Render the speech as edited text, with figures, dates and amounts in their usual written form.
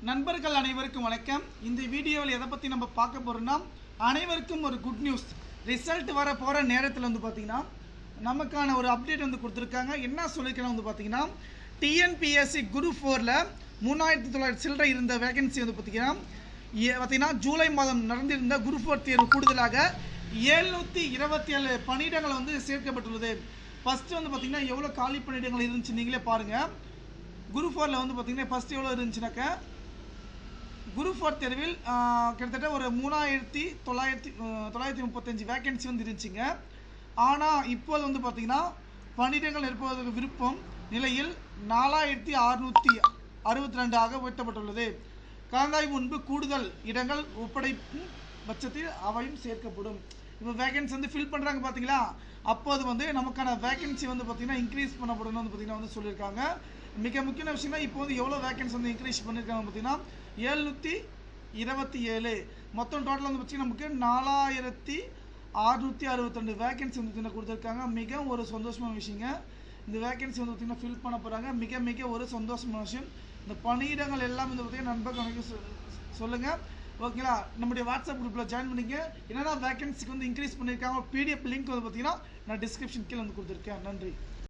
நண்பர்கள் அனைவருக்கும் வணக்கம். இந்த வீடியோவில் எதை பற்றி நம்ம பார்க்க போகிறோம்னா, அனைவருக்கும் ஒரு குட் நியூஸ். ரிசல்ட் வர போகிற நேரத்தில் வந்து பார்த்திங்கன்னா நமக்கான ஒரு அப்டேட் வந்து கொடுத்துருக்காங்க. என்ன சொல்லியிருக்காங்க வந்து பார்த்திங்கன்னா, டிஎன்பிஎஸ்சி குரூப் 4ல் 3900 சில்லறை இருந்த வேகன்சி வந்து பார்த்திங்கன்னா ஜூலை மாதம் நடந்திருந்த குரூப் 4 தேர்வு கூடுதலாக 727 பணியிடங்கள் வந்து சேர்க்கப்பட்டுள்ளது. ஃபஸ்ட்டு வந்து பார்த்திங்கன்னா எவ்வளோ காலி பணியிடங்கள் இருந்துச்சு நீங்களே பாருங்கள். குரூப் 4ல் வந்து பார்த்திங்கன்னா ஃபஸ்ட்டு எவ்வளோ இருந்துச்சுனாக்கா, குரூப் 4 தேர்வில் கிட்டத்தட்ட ஒரு 3935 வேகன்சி வந்து இருந்துச்சுங்க. ஆனால் இப்போது வந்து பார்த்திங்கன்னா பணியிடங்கள் நிரப்புவதற்கு விருப்பம் நிலையில் 4662 உயர்த்தப்பட்டுள்ளது. கலந்தாய்வு முன்பு கூடுதல் இடங்கள் ஒப்படைக்கும் பட்சத்தில் அவையும் சேர்க்கப்படும். இப்போ வேகன்சி வந்து ஃபில் பண்ணுறாங்க பார்த்தீங்களா, அப்போது வந்து நமக்கான வேகன்சி வந்து பார்த்திங்கன்னா இன்க்ரீஸ் பண்ணப்படணும் வந்து பார்த்திங்கன்னா வந்து சொல்லியிருக்காங்க. மிக முக்கியமான விஷயம்னா இப்போ வந்து எவ்வளோ வேகன்சி வந்து இன்க்ரீஸ் பண்ணியிருக்காங்க பார்த்தீங்கன்னா 727. மொத்தம் டோட்டல் வந்து பார்த்திங்கன்னா நமக்கு 4662 வேகன்சி வந்து கொடுத்துருக்காங்க. மிக ஒரு சந்தோஷமான விஷயங்க. இந்த வேகன்சி வந்து பார்த்திங்கன்னா ஃபில் பண்ண போகிறாங்க. மிக ஒரு சந்தோஷமான விஷயம். இந்த பணியிடங்கள் எல்லாம் வந்து பார்த்திங்கன்னா நண்பர்களுக்கு சொல்லுங்கள், ஓகேங்களா. நம்முடைய வாட்ஸ்அப் குரூப்பில் ஜாயின் பண்ணிங்க. என்னென்னா வேகன்சிக்கு வந்து இன்க்ரீஸ் பண்ணியிருக்காங்க. பிடிஎஃப் லிங்க் வந்து பார்த்திங்கன்னா நான் டிஸ்கிரிப்ஷன் கீழே வந்து கொடுத்துருக்கேன். நன்றி.